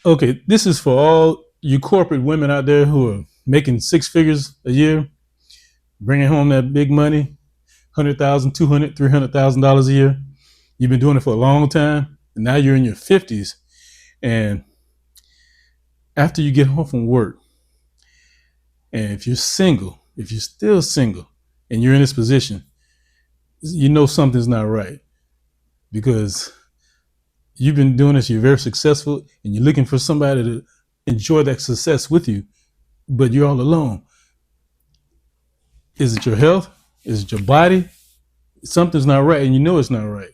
Okay, this is for all you corporate women out there who are making six figures a year, bringing home that big money, 100,000, 200, $300,000 a year. You've been doing it for a long time, and now you're in your 50s. And after you get home from work, and if you're single, if you're still single, and you're in this position, you know something's not right because you've been doing this, you're very successful, and you're looking for somebody to enjoy that success with you, but you're all alone. Is it your health? Is it your body? Something's not right, and you know it's not right.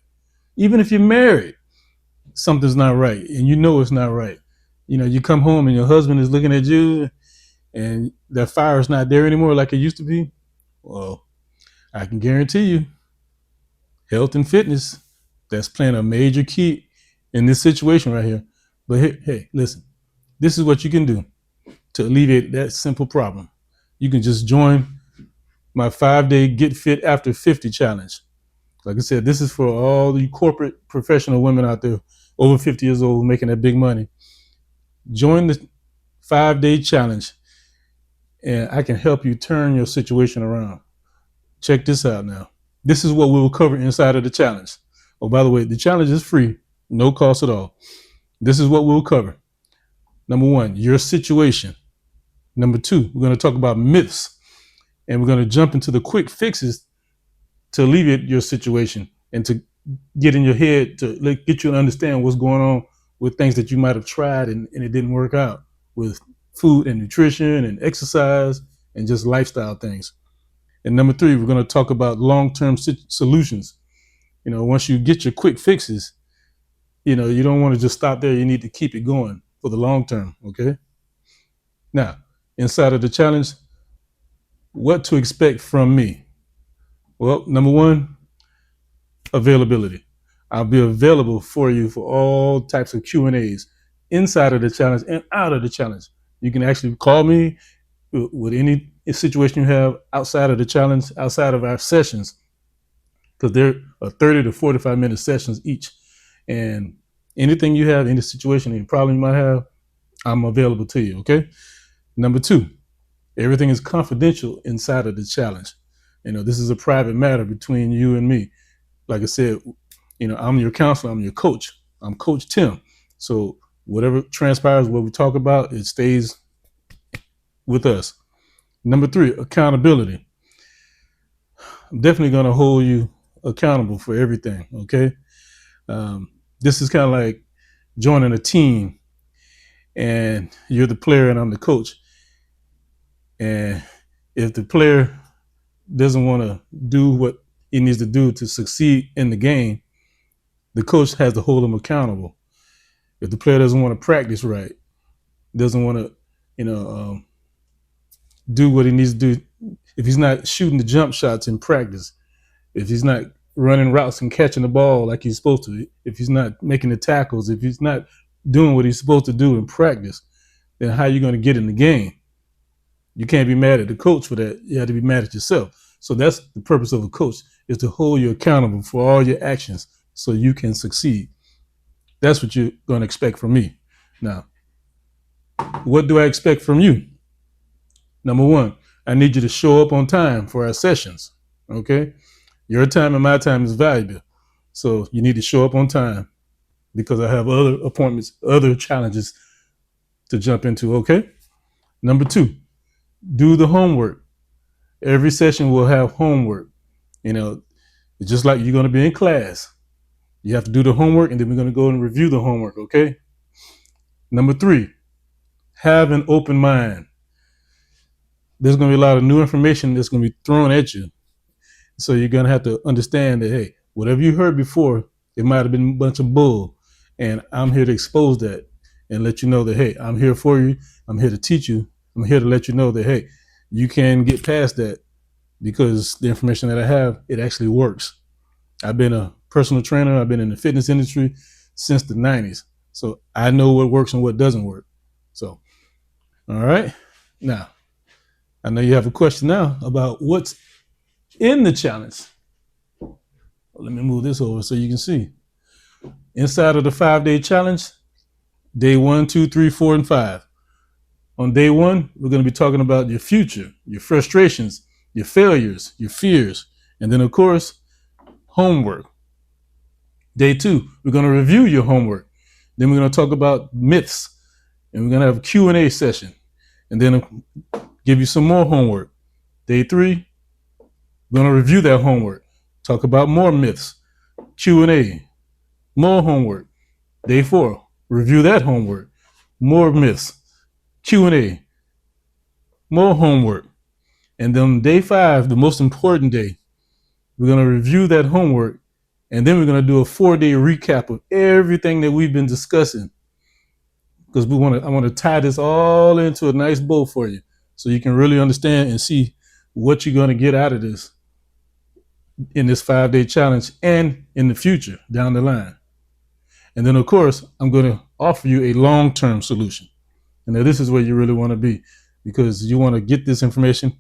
Even if you're married, something's not right, and you know it's not right. You know, you come home and your husband is looking at you, and that fire is not there anymore like it used to be. Well, I can guarantee you, health and fitness, that's playing a major key in this situation right here. But hey, listen, this is what you can do to alleviate that simple problem. You can just join my 5-day Get Fit After 50 challenge. Like I said, this is for all the corporate professional women out there over 50 years old making that big money. Join the 5-day challenge, and I can help you turn your situation around. Check this out now. This is what we will cover inside of the challenge. Oh, by the way, the challenge is free, no cost at all. This is what we'll cover. Number one, your situation. Number two, we're going to talk about myths, and we're going to jump into the quick fixes to alleviate your situation and to get in your head to get you to understand what's going on with things that you might have tried and it didn't work out with food and nutrition and exercise and just lifestyle things. And number three, we're going to talk about long-term solutions. You know, once you get your quick fixes, you know, you don't want to just stop there. You need to keep it going for the long term. Okay. Now, inside of the challenge, what to expect from me? Well, number one, availability. I'll be available for you for all types of Q&As inside of the challenge and out of the challenge. You can actually call me with any situation you have outside of the challenge, outside of our sessions, because they're 30 to 45-minute sessions each. And anything you have, any situation, any problem you might have, I'm available to you, okay? Number two, everything is confidential inside of the challenge. You know, this is a private matter between you and me. Like I said, you know, I'm your counselor, I'm your coach. I'm Coach Tim. So whatever transpires, what we talk about, it stays with us. Number three, accountability. I'm definitely going to hold you accountable for everything, okay? This is kind of like joining a team and you're the player and I'm the coach. And if the player doesn't want to do what he needs to do to succeed in the game, the coach has to hold him accountable. If the player doesn't want to practice right, doesn't want to, do what he needs to do, if he's not shooting the jump shots in practice, if he's not running routes and catching the ball like he's supposed to, if he's not making the tackles, if he's not doing what he's supposed to do in practice, then how are you going to get in the game? You can't be mad at the coach for that. You have to be mad at yourself. So that's the purpose of a coach, is to hold you accountable for all your actions so you can succeed. That's what you're going to expect from me. Now, what do I expect from you? Number one, I need you to show up on time for our sessions. Okay? Your time and my time is valuable. So you need to show up on time because I have other appointments, other challenges to jump into. Okay? Number two, do the homework. Every session will have homework. You know, it's just like you're going to be in class. You have to do the homework and then we're going to go and review the homework. Okay? Number three, have an open mind. There's going to be a lot of new information that's going to be thrown at you. So you're going to have to understand that, hey, whatever you heard before, it might have been a bunch of bull. And I'm here to expose that and let you know that, hey, I'm here for you. I'm here to teach you. I'm here to let you know that, hey, you can get past that because the information that I have, it actually works. I've been a personal trainer. I've been in the fitness industry since the 90s. So I know what works and what doesn't work. So, all right. Now, I know you have a question now about what's in the challenge. Let me move this over so you can see. Inside of the 5-day challenge, Day 1, 2, 3, 4, and 5. On day 1, we're going to be talking about your future, your frustrations, your failures, your fears, and then, of course, homework. Day 2, we're going to review your homework. Then we're going to talk about myths, and we're going to have a Q&A session, and then give you some more homework. Day 3, we're going to review that homework, talk about more myths, Q&A, more homework. Day 4, review that homework, more myths, Q&A, more homework. And then day 5, the most important day, we're going to review that homework, and then we're going to do a 4-day recap of everything that we've been discussing, because I want to tie this all into a nice bow for you, so you can really understand and see what you're going to get out of this in this 5-day challenge and in the future down the line. And then, of course, I'm going to offer you a long-term solution. And now this is where you really want to be, because you want to get this information,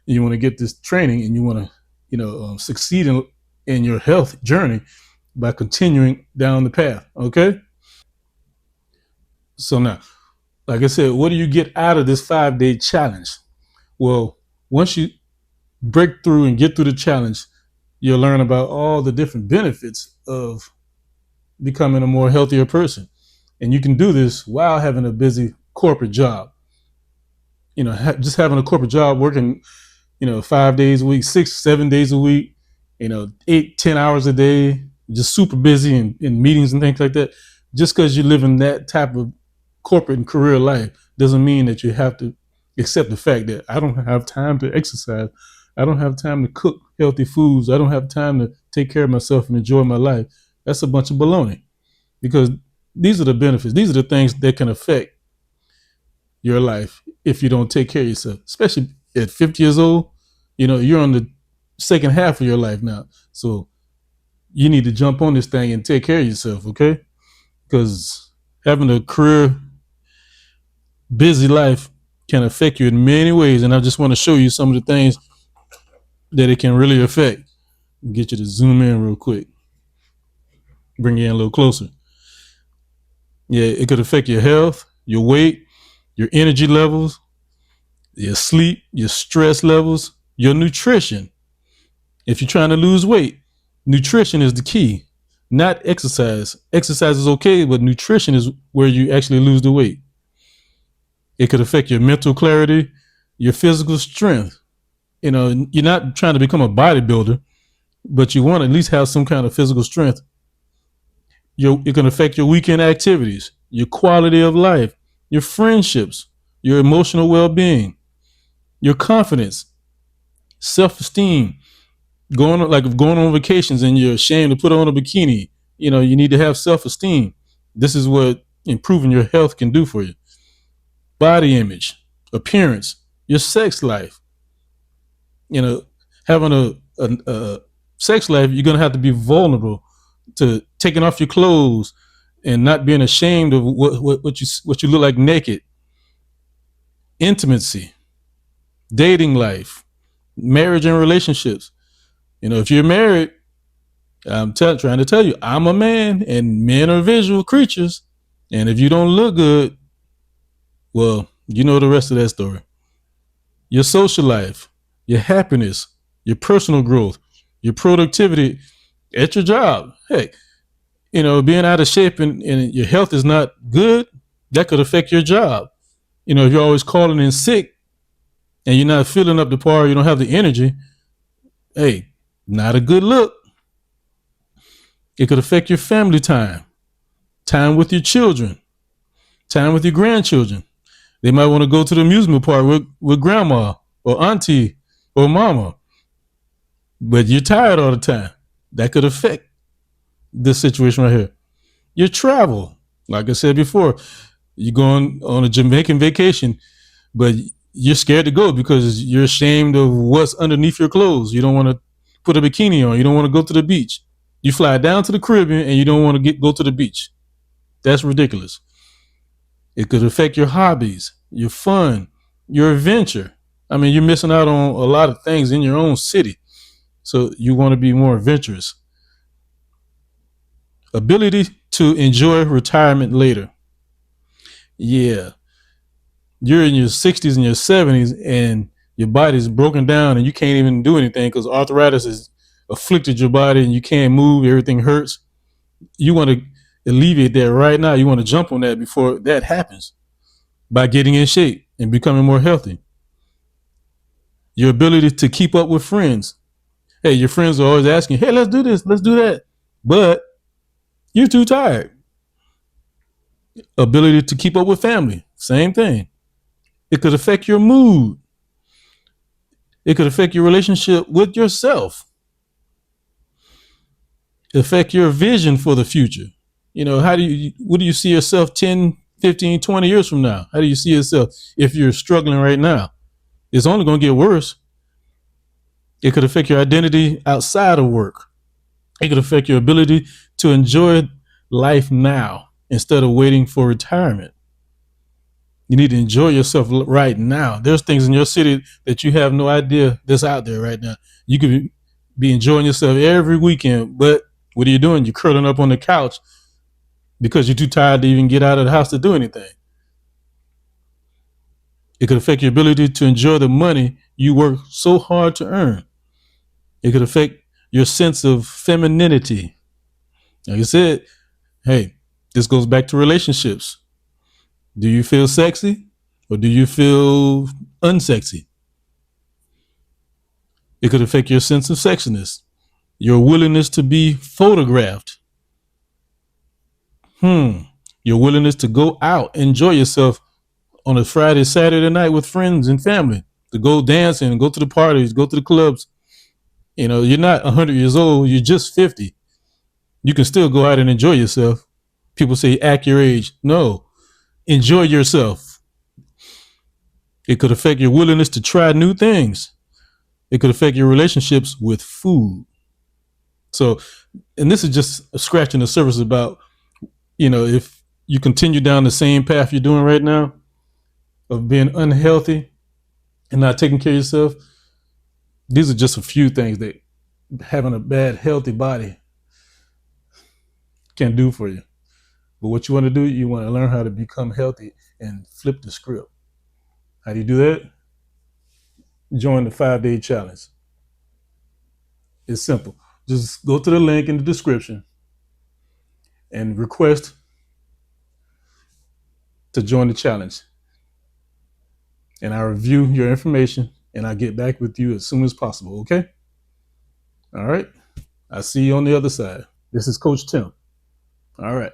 and you want to get this training, and you want to, succeed in your health journey by continuing down the path. Okay. So now, like I said, what do you get out of this 5-day challenge? Well, once you break through and get through the challenge, you'll learn about all the different benefits of becoming a more healthier person. And you can do this while having a busy corporate job. Just having a corporate job, working 5 days a week, 6, 7 days a week, 8, 10 hours a day, just super busy in meetings and things like that. Just because you live in that type of corporate and career life doesn't mean that you have to accept the fact that I don't have time to exercise. I don't have time to cook healthy foods. I don't have time to take care of myself and enjoy my life. That's a bunch of baloney, because these are the benefits. These are the things that can affect your life if you don't take care of yourself, especially at 50 years old. You're on the second half of your life now. So you need to jump on this thing and take care of yourself, okay? Because having a career, busy life can affect you in many ways. And I just want to show you some of the things that it can really affect. Get you to zoom in real quick. Bring you in a little closer. Yeah, it could affect your health, your weight, your energy levels, your sleep, your stress levels, your nutrition. If you're trying to lose weight, nutrition is the key, not exercise. Exercise is okay, but nutrition is where you actually lose the weight. It could affect your mental clarity, your physical strength. You're not trying to become a bodybuilder, but you want to at least have some kind of physical strength. It can affect your weekend activities, your quality of life, your friendships, your emotional well-being, your confidence, self-esteem. Going on vacations and you're ashamed to put on a bikini, you need to have self-esteem. This is what improving your health can do for you. Body image, appearance, your sex life. Having a sex life, you're going to have to be vulnerable to taking off your clothes and not being ashamed of what you look like naked. Intimacy, dating life, marriage and relationships. If you're married, I'm trying to tell you, I'm a man and men are visual creatures. And if you don't look good, well, you know the rest of that story. Your social life, your happiness, your personal growth, your productivity at your job. Heck, being out of shape and your health is not good, that could affect your job. If you're always calling in sick and you're not feeling up to par, you don't have the energy, hey, not a good look. It could affect your family time with your children, time with your grandchildren. They might want to go to the amusement park with grandma or auntie or mama, but you're tired all the time. That could affect this situation right here. Your travel, like I said before, you're going on a Jamaican vacation, but you're scared to go because you're ashamed of what's underneath your clothes. You don't want to put a bikini on. You don't want to go to the beach. You fly down to the Caribbean and you don't want to go to the beach. That's ridiculous. It could affect your hobbies, your fun, your adventure. I mean, you're missing out on a lot of things in your own city. So you want to be more adventurous. Ability to enjoy retirement later. Yeah, you're in your 60s and your 70s, and your body's broken down, and you can't even do anything because arthritis has afflicted your body, and you can't move. Everything hurts. You want to alleviate that right now. You want to jump on that before that happens by getting in shape and becoming more healthy. Your ability to keep up with friends. Hey, your friends are always asking, hey, let's do this, let's do that. But you're too tired. Ability to keep up with family. Same thing. It could affect your mood. It could affect your relationship with yourself. Affect your vision for the future. What do you see yourself 10, 15, 20 years from now? How do you see yourself if you're struggling right now? It's only going to get worse. It could affect your identity outside of work. It could affect your ability to enjoy life now instead of waiting for retirement. You need to enjoy yourself right now. There's things in your city that you have no idea that's out there right now. You could be enjoying yourself every weekend, but what are you doing? You're curling up on the couch because you're too tired to even get out of the house to do anything. It could affect your ability to enjoy the money you work so hard to earn. It could affect your sense of femininity. Like I said, hey, this goes back to relationships. Do you feel sexy or do you feel unsexy? It could affect your sense of sexiness, your willingness to be photographed. Your willingness to go out, enjoy yourself on a Friday, Saturday night with friends and family, to go dancing, go to the parties, go to the clubs. You're not 100 years old, you're just 50. You can still go out and enjoy yourself. People say act your age. No, enjoy yourself. It could affect your willingness to try new things. It could affect your relationships with food. So, and this is just scratching the surface about, if you continue down the same path you're doing right now of being unhealthy and not taking care of yourself, these are just a few things that having a bad, healthy body can do for you. But what you want to do, you want to learn how to become healthy and flip the script. How do you do that? Join the 5-day challenge. It's simple. Just go to the link in the description and request to join the challenge. And I'll review your information and I'll get back with you as soon as possible, okay? All right. I'll see you on the other side. This is Coach Tim. All right.